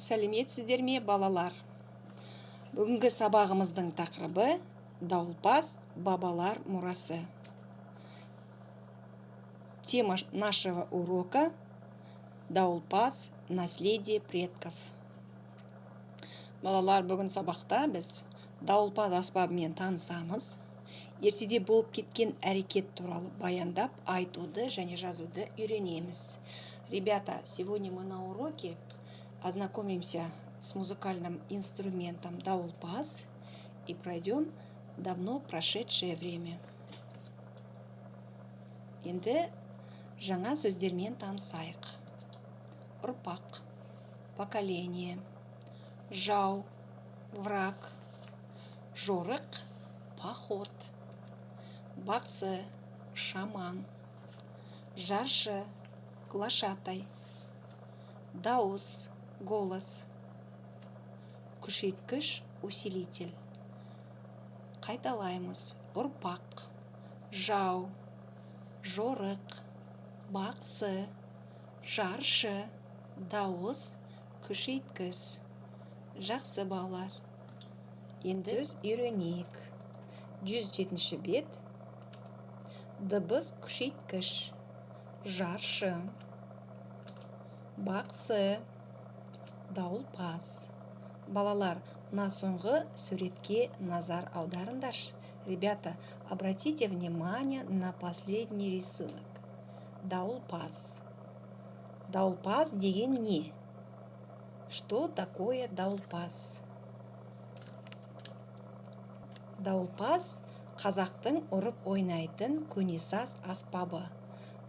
Сәлеметсіздер ме, балалар? Бүгінгі сабағымыздың тақырыбы дауылпаз бабалар мұрасы. Тема нашего урока дауылпаз наследие предков. Балалар, бүгін сабақта біз дауылпаз аспабымен танысамыз. Ертеде болып кеткен әрекет туралы баяндап, айтуды және жазуды үйренеміз. Ребята, сегодня мы на уроке ознакомимся с музыкальным инструментом дауылпаз и пройдем давно прошедшее время. Енді жаңа сөздермен танысайық. Ұрпақ, поколение, жау, враг, жорық, поход, бақсы, шаман, жаршы, глашатай, дауыс, голос, күшейткіш, усилитель. Қайталаймыз: ұрпақ, жау, жорық, бақсы, жаршы, дауыс, күшейткіш. Жақсы балалар. Енді сөз үйренейік. 107-ші бет. Дыбыс күшейткіш, жаршы, бақсы, дауылпаз. Балалар, на соңғы суретке назар аударыңдар. Ребята, обратите внимание на последний рисунок. Дауылпаз. Дауылпаз деген не? Что такое дауылпаз? Дауылпаз қазақтың ұрып ойнайтын көнесаз аспабы.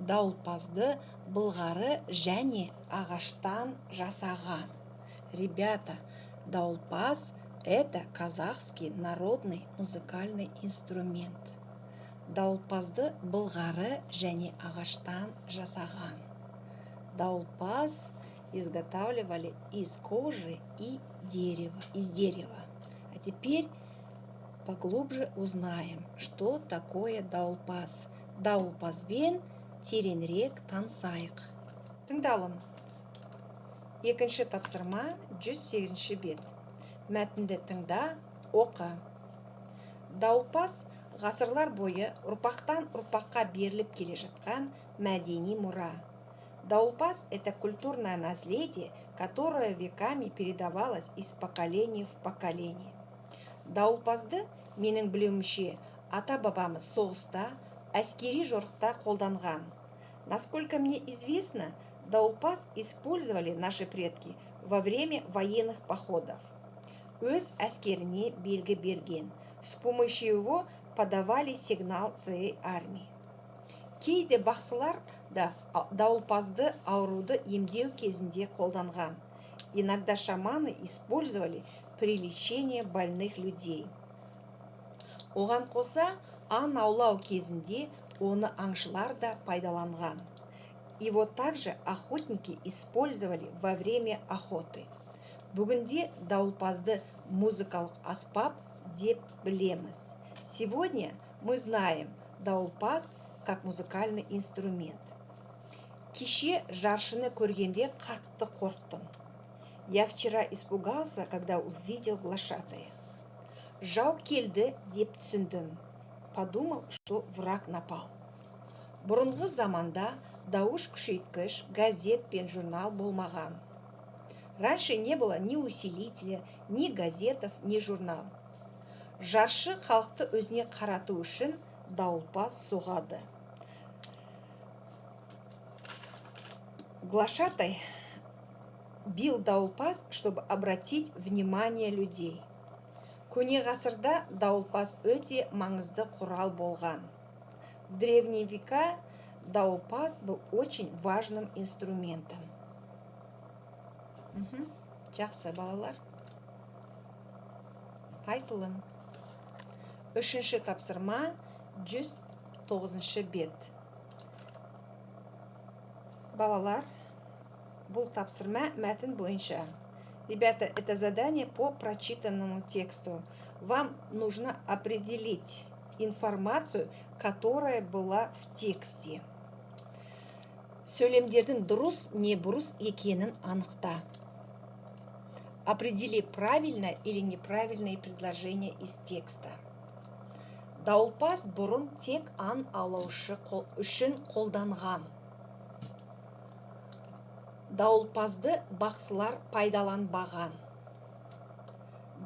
Дауылпазды былғары және ағаштан жасаған. Ребята, дауылпаз – это казахский народный музыкальный инструмент. Дауылпазды былғары және ағаштан жасаған. Дауылпаз изготавливали из кожи и дерева. А теперь поглубже узнаем, что такое дауылпаз. Дауылпазбен тереңірек танысайық. Тыңдалым. Екінші тапсырма 108-ші бет. Мәтінді тыңда, оқы. Дауылпаз ғасырлар бойы ұрпақтан ұрпаққа беріліп келе жатқан мәдени мұра. Дауылпаз – это культурное наследие, которое веками передавалось из поколения в поколение. Дауылпазды, менің білуімше, ата-бабамыз соғыста, әскери жорықта қолданған. Насколько мне известно, дауылпаз использовали наши предки во время военных походов. Өз әскеріне белгі берген. С помощью его подавали сигнал своей армии. Кейде бақсылар да дауылпазды ауруды емдеу кезінде қолданған. Иногда шаманы использовали при лечении больных людей. Оған қоса, аң аулау кезінде оны аңшылар да пайдаланған. Его также охотники использовали во время охоты. Бүгінде дауылпазды музыкалық аспап деп білеміз. Сегодня мы знаем дауылпаз как музыкальный инструмент. Кеше жаршыны көргенде қатты қорқтым. Я вчера испугался, когда увидел глашатая. Жау келді деп түсіндім. Подумал, что враг напал. Бұрынғы заманда дауыс күшейткіш, газет пен журнал болмаған. Раньше не было ни усилителя, ни газетов, ни журнал. Жаршы халықты өзіне қарату үшін дауылпаз соғады. Глашатай бил дауылпаз, чтобы обратить внимание людей. Көне ғасырда дауылпаз өте маңызды құрал болған. В древние века дауылпаз был очень важным инструментом. Жақсы балалар. Айтылым. Үшінші тапсырма 109-ші бет. Балалар, бұл тапсырма мәтін бойынша. Ребята, это задание по прочитанному тексту. Вам нужно определить информацию, которая была в тексте. Сөйлемдердің дұрыс не бұрыс екенін анықта. Определи правильное или неправильное предложение из текста. Дауылпаз бұрын тек аң аулаушы үшін қолданған. Дауылпазды бақсылар пайдаланбаған.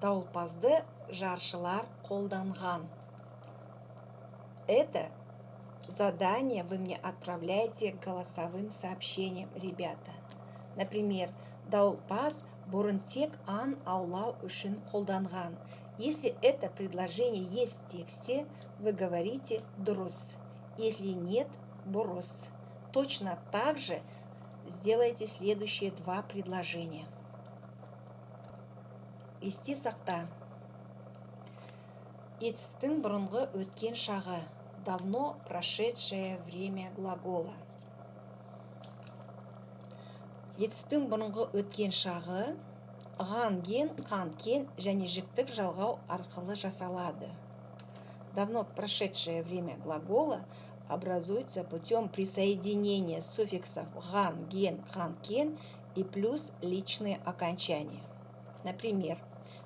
Дауылпазды жаршылар қолданған. Это задание вы мне отправляете голосовым сообщением, ребята. Например, дауылпаз бұрын тек аң аулау үшін қолданған. Если это предложение есть в тексте, вы говорите дұрыс. Если нет, бұрыс. Точно так же сделайте следующие два предложения. Есте сақта. Етістің бұрынғы өткен шағы. Давно прошедшее время глагола. Етістің бұрынғы өткен шағы ған ген, қан кен және жіктік жалғау арқылы жасалады. Давно прошедшее время глагола образуется путем присоединения суффиксов ган, ген, хан, кен и плюс личные окончания. Например,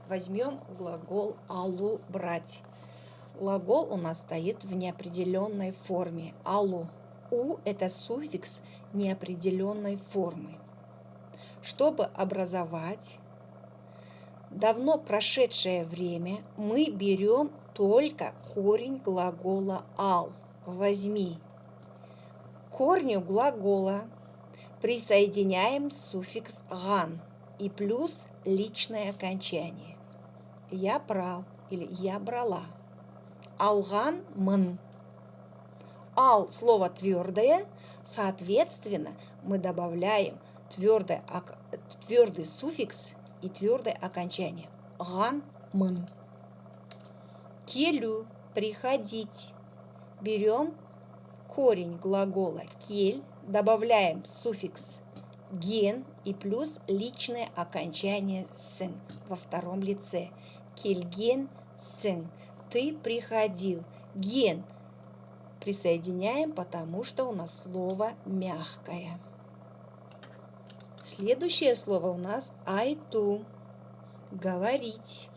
возьмем глагол алу брать. Глагол у нас стоит в неопределенной форме. Алу. У – это суффикс неопределенной формы. Чтобы образовать давно прошедшее время, мы берем только корень глагола ал. Возьми. К корню глагола присоединяем суффикс ган и плюс личное окончание. Я брал или я брала. Алган мын. Ал слово твердое, соответственно, мы добавляем твердый суффикс и твердое окончание. Ган мын. Келю приходить. Берем корень глагола кель, добавляем суффикс ген и плюс личное окончание сын во втором лице. Кельген сын. Ты приходил. Ген присоединяем, потому что у нас слово мягкое. Следующее слово у нас айту. Говорить.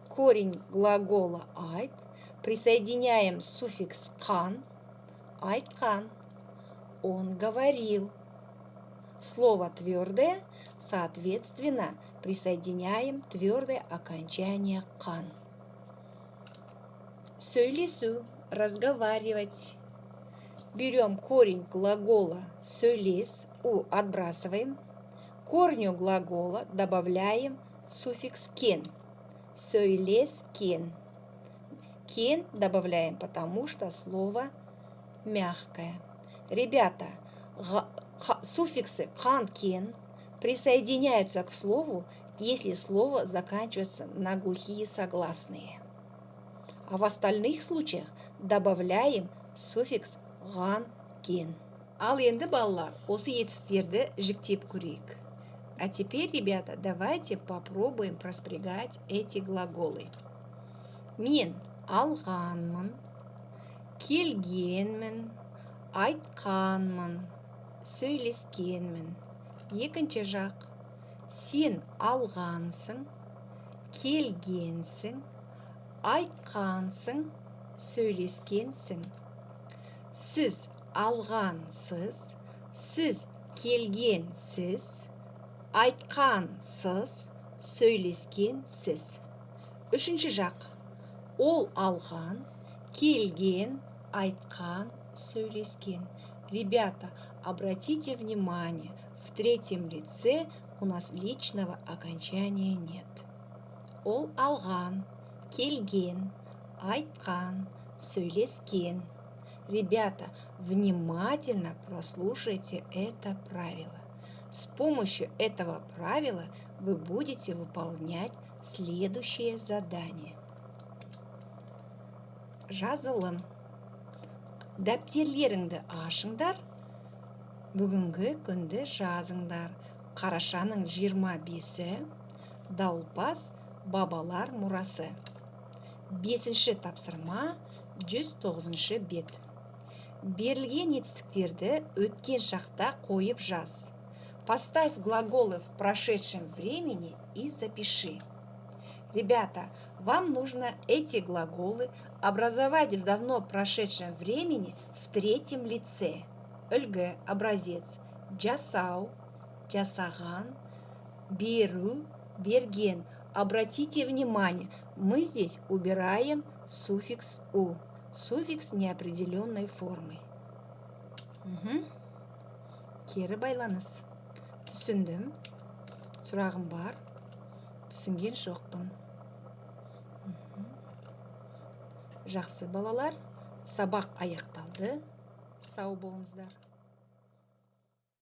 Корень глагола айт. Присоединяем суффикс кан. Айткан. Он говорил. Слово твердое, соответственно, присоединяем твердое окончание кан. Сөйлесу, разговаривать. Берем корень глагола сөйлес, у отбрасываем. Корню глагола добавляем суффикс кен. Сөйлес кен. Кен добавляем, потому что слово мягкое. Ребята, суффиксы кан, кен присоединяются к слову, если слово заканчивается на глухие согласные. А в остальных случаях добавляем суффикс ган, кен. Ал енді балалар, осы етістіктерді жіктеп көрейік. А теперь, ребята, давайте попробуем проспрягать эти глаголы. Мен алғанмын, келгенмін, айтқанмын, сөйлескенмін. Екінші жақ. Сен алғансың, келгенсің, айтқансың, сөйлескенсің. Сіз алғансыз, сіз келгенсіз, айтқансыз, сөйлескенсіз. Үшінші жақ. Ол алған, келген, айтқан, сөйлескен. Ребята, обратите внимание, в третьем лице у нас личного окончания нет. Ол алған, келген, айтқан, сөйлескен. Ребята, внимательно прослушайте это правило. С помощью этого правила вы будете выполнять следующее задание. Жазылым. Дәптерлеріңді ашыңдар, бүгінгі күнді жазыңдар. Қарашаның 25-і, дауылпаз бабалар мұрасы. 5-ші тапсырма, 109-шы бет. Берілген етістіктерді өткен шақта қойып жаз. Поставь глаголы в прошедшем времени и запиши. Ребята, вам нужно эти глаголы образовать в давно прошедшем времени в третьем лице. Үлгі, образец. Жасау, жасаған, беру, берген. Обратите внимание, мы здесь убираем суффикс «у». Суффикс неопределенной формы. Кері байланыс. Түсіндім. Сұрағым бар. Түсінген жоқпын. Жақсы балалар, сабақ аяқталды. Сау болыңыздар.